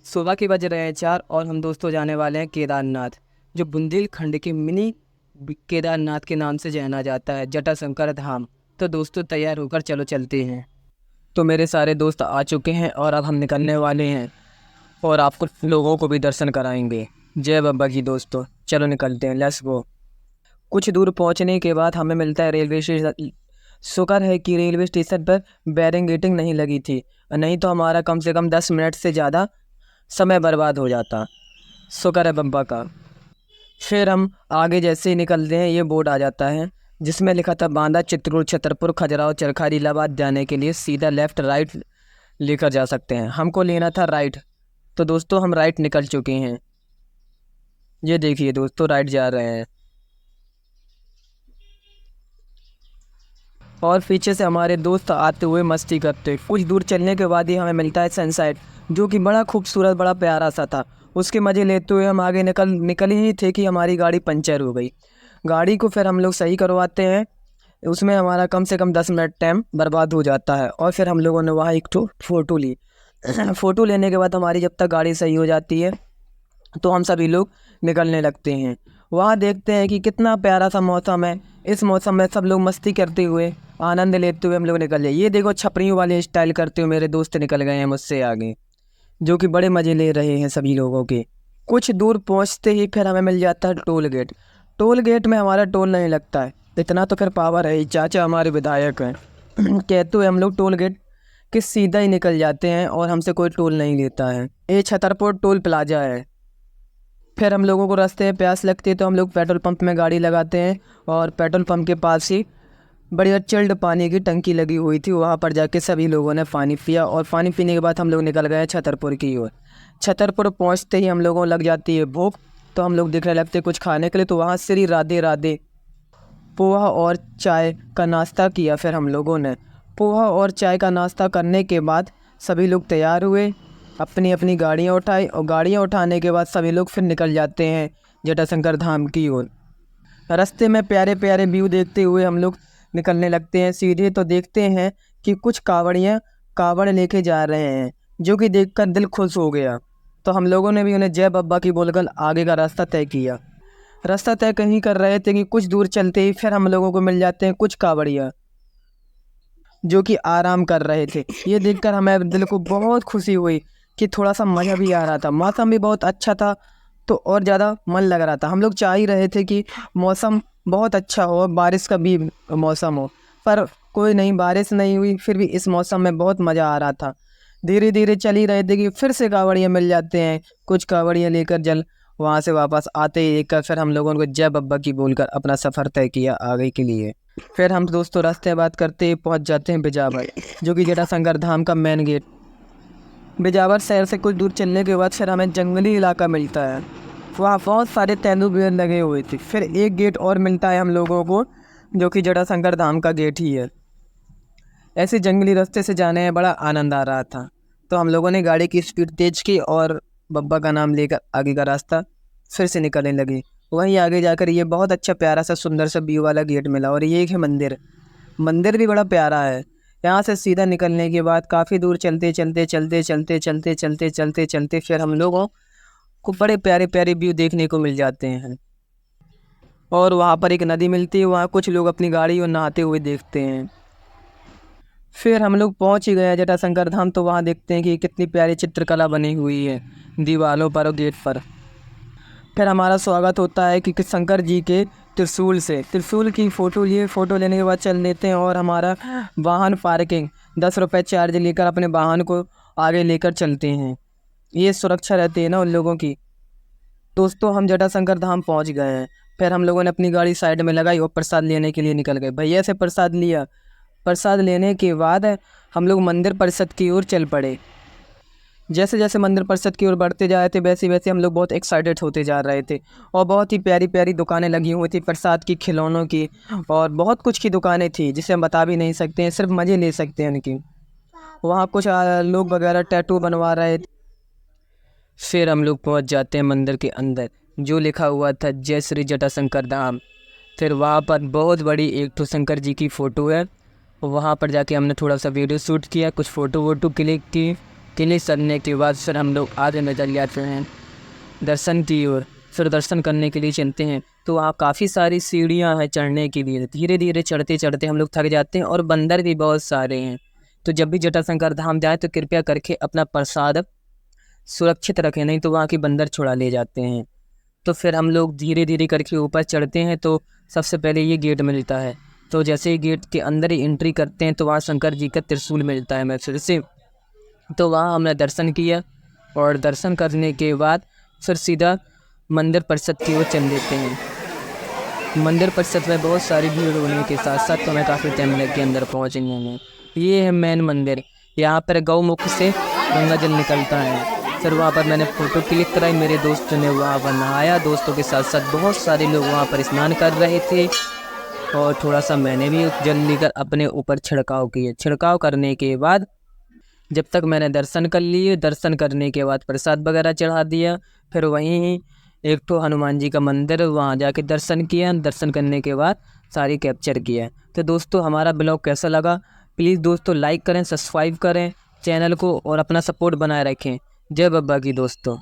सुबह के बज रहे हैं 4 और हम दोस्तों जाने वाले हैं केदारनाथ, जो बुंदेलखंड के मिनी केदारनाथ के नाम से जाना जाता है, जटाशंकर धाम। तो दोस्तों तैयार होकर चलो चलते हैं। तो मेरे सारे दोस्त आ चुके हैं और अब हम निकलने वाले हैं और आपको लोगों को भी दर्शन कराएंगे। जय बाबा की दोस्तों, चलो निकलते हैं, लेट्स गो। कुछ दूर पहुंचने के बाद हमें मिलता है रेलवे स्टेशन। शुक्र है कि रेलवे स्टेशन पर बैरिंगेटिंग नहीं लगी थी, नहीं तो हमारा कम से कम 10 मिनट से ज़्यादा समय बर्बाद हो जाता। शुक्र है बब्बा का। फिर हम आगे जैसे ही निकलते हैं ये बोर्ड आ जाता है जिसमें लिखा था बांदा, चित्रकूट, छतरपुर, खजुराहो, चरखा, इलाहाबाद जाने के लिए सीधा लेफ़्ट राइट लेकर जा सकते हैं। हमको लेना था राइट, तो दोस्तों हम राइट निकल चुके हैं। ये देखिए दोस्तों, राइट जा रहे हैं और पीछे से हमारे दोस्त आते हुए मस्ती करते। कुछ दूर चलने के बाद ही हमें मिलता है सनसेट, जो कि बड़ा खूबसूरत, बड़ा प्यारा सा था। उसके मज़े लेते हुए हम आगे निकल ही थे कि हमारी गाड़ी पंचर हो गई। गाड़ी को फिर हम लोग सही करवाते हैं, उसमें हमारा कम से कम 10 मिनट टाइम बर्बाद हो जाता है। और फिर हम लोगों ने वहाँ एक तो फ़ोटो ली। फ़ोटो लेने के बाद हमारी जब तक गाड़ी सही हो जाती है तो हम सभी लोग निकलने लगते हैं। वहाँ देखते हैं कि कितना प्यारा सा मौसम है। इस मौसम में सब लोग मस्ती करते हुए, आनंद लेते हुए हम लोग निकल जाए। ये देखो, छपरियों वाले स्टाइल करते हुए मेरे दोस्त निकल गए हैं मुझसे आगे, जो कि बड़े मज़े ले रहे हैं सभी लोगों के। कुछ दूर पहुँचते ही फिर हमें मिल जाता है टोल गेट। टोल गेट में हमारा टोल नहीं लगता है, इतना तो फिर पावर है, चाचा हमारे विधायक हैं। कहते हुए हम लोग टोल गेट के सीधा ही निकल जाते हैं और हमसे कोई टोल नहीं लेता है। ये छतरपुर टोल प्लाजा है। फिर हम लोगों को रास्ते में प्यास लगती है तो हम लोग पेट्रोल पंप में गाड़ी लगाते हैं और पेट्रोल पंप के पास ही बढ़िया चिल्ड पानी की टंकी लगी हुई थी। वहाँ पर जाके सभी लोगों ने पानी पिया और पानी पीने के बाद हम लोग निकल गए छतरपुर की ओर। छतरपुर पहुँचते ही हम लोगों को लग जाती है भूख, तो हम लोग दिखने लगते कुछ खाने के लिए। तो वहाँ श्री राधे राधे पोहा और चाय का नाश्ता किया। फिर हम लोगों ने पोहा और चाय का नाश्ता करने के बाद सभी लोग तैयार हुए, अपनी अपनी गाड़ियाँ उठाई और गाड़ियाँ उठाने के बाद सभी लोग फिर निकल जाते हैं जटाशंकर धाम की ओर। रास्ते में प्यारे प्यारे व्यू देखते हुए हम लोग निकलने लगते हैं। सीधे तो देखते हैं कि कुछ कावड़ियाँ कावड़ लेके जा रहे हैं, जो कि देखकर दिल खुश हो गया। तो हम लोगों ने भी उन्हें जय बाबा की बोलकर आगे का रास्ता तय किया। रास्ता तय कहीं कर रहे थे कि कुछ दूर चलते ही फिर हम लोगों को मिल जाते हैं कुछ कावड़िया, जो कि आराम कर रहे थे। ये देखकर हमें दिल को बहुत खुशी हुई कि थोड़ा सा मज़ा भी आ रहा था, मौसम भी बहुत अच्छा था, तो और ज़्यादा मन लग रहा था। हम लोग चाह ही रहे थे कि मौसम बहुत अच्छा हो, बारिश का भी मौसम हो, पर कोई नहीं, बारिश नहीं हुई। फिर भी इस मौसम में बहुत मज़ा आ रहा था। धीरे धीरे चल ही रहे थे कि फिर से कावड़ियाँ मिल जाते हैं। कुछ कावड़ियाँ लेकर जल वहाँ से वापस आते ही देखकर फिर हम लोगों को जय बब्बा की बोलकर अपना सफ़र तय किया आगे के लिए। फिर हम दोस्तों रास्ते बात करते ही पहुँच जाते हैं बिजावर, जो कि जटाशंकर धाम का मेन गेट। बिजावर शहर से कुछ दूर चलने के बाद फिर हमें जंगली इलाका मिलता है। वहाँ बहुत सारे तेंदुए लगे हुए थे। फिर एक गेट और मिलता है हम लोगों को, जो कि जटाशंकर धाम का गेट ही है। ऐसे जंगली रास्ते से जाने में बड़ा आनंद आ रहा था, तो हम लोगों ने गाड़ी की स्पीड तेज की और बब्बा का नाम लेकर आगे का रास्ता फिर से निकलने लगे। वहीं आगे जाकर ये बहुत अच्छा प्यारा सा सुंदर सा व्यू वाला गेट मिला और ये एक है मंदिर। मंदिर भी बड़ा प्यारा है। यहाँ से सीधा निकलने के बाद काफ़ी दूर चलते चलते चलते चलते चलते चलते चलते चलते फिर हम लोगों को बड़े प्यारे प्यारे व्यू देखने को मिल जाते हैं। और वहाँ पर एक नदी मिलती है, वहाँ कुछ लोग अपनी गाड़ी और नहाते हुए देखते हैं। फिर हम लोग पहुँच ही गए जटाशंकर धाम। तो वहाँ देखते हैं कि कितनी प्यारी चित्रकला बनी हुई है दीवारों पर और गेट पर। फिर हमारा स्वागत होता है कि शंकर जी के त्रिशूल से। त्रिशूल की फ़ोटो लिए, फ़ोटो लेने के बाद चल लेते हैं और हमारा वाहन पार्किंग 10 रुपये चार्ज लेकर अपने वाहन को आगे लेकर चलते हैं। ये सुरक्षा रहती है ना उन लोगों की। दोस्तों हम जटाशंकर धाम पहुंच गए हैं। फिर हम लोगों ने अपनी गाड़ी साइड में लगाई और प्रसाद लेने के लिए निकल गए। भैया से प्रसाद लिया। प्रसाद लेने के बाद हम लोग मंदिर परिषद की ओर चल पड़े। जैसे जैसे मंदिर परिषद की ओर बढ़ते जा रहे थे वैसे वैसे हम लोग बहुत एक्साइटेड होते जा रहे थे और बहुत ही प्यारी प्यारी दुकानें लगी हुई थी प्रसाद की, खिलौनों की और बहुत कुछ की दुकानें थी जिसे हम बता भी नहीं सकते हैं, सिर्फ मज़े ले सकते हैं उनकी। वहाँ कुछ लोग वगैरह टैटू बनवा रहे थे। फिर हम लोग पहुँच जाते हैं मंदिर के अंदर, जो लिखा हुआ था जय श्री जटाशंकर धाम। फिर वहाँ पर बहुत बड़ी एक तो शंकर जी की फ़ोटो है। वहाँ पर जाके हमने थोड़ा सा वीडियो शूट किया, कुछ फ़ोटो वोटो क्लिक की किले चढ़ने के बाद फिर हम लोग आगे निकल जाते हैं दर्शन की ओर। फिर दर्शन करने के लिए चलते हैं तो वहाँ काफ़ी सारी सीढ़ियाँ हैं चढ़ने के लिए। धीरे धीरे चढ़ते चढ़ते हम लोग थक जाते हैं और बंदर भी बहुत सारे हैं। तो जब भी जटाशंकर धाम जाए तो कृपया करके अपना प्रसाद सुरक्षित रखें, नहीं तो वहाँ के बंदर छुड़ा ले जाते हैं। तो फिर हम लोग धीरे धीरे करके ऊपर चढ़ते हैं तो सबसे पहले ये गेट मिलता है। तो जैसे ही गेट के अंदर ही एंट्री करते हैं तो वहाँ शंकर जी का त्रिशूल मिलता है फिर से। तो वहाँ हमने दर्शन किया और दर्शन करने के बाद फिर सीधा मंदिर परिषद की ओर चल देते हैं। मंदिर परिषद में बहुत सारी भीड़ होने के साथ साथ तो हमें काफ़ी टाइम लग गया अंदर पहुँचने में। ये है मेन मंदिर। यहाँ पर गौमुख से गंगा जल निकलता है। फिर वहाँ पर मैंने फ़ोटो क्लिक कराई, मेरे दोस्तों ने वहाँ पर नहाया। दोस्तों के साथ साथ बहुत सारे लोग वहाँ पर स्नान कर रहे थे और थोड़ा सा मैंने भी जल लेकर अपने ऊपर छिड़काव किए। छिड़काव करने के बाद जब तक मैंने दर्शन कर लिए, दर्शन करने के बाद प्रसाद वगैरह चढ़ा दिया। फिर वहीं एक तो हनुमान जी का मंदिर, वहाँ जाके दर्शन किया। दर्शन करने के बाद सारी कैप्चर किया। तो दोस्तों हमारा ब्लॉग कैसा लगा प्लीज़ दोस्तों लाइक करें, सब्सक्राइब करें चैनल को और अपना सपोर्ट बनाए रखें। जय बाबा की दोस्तों।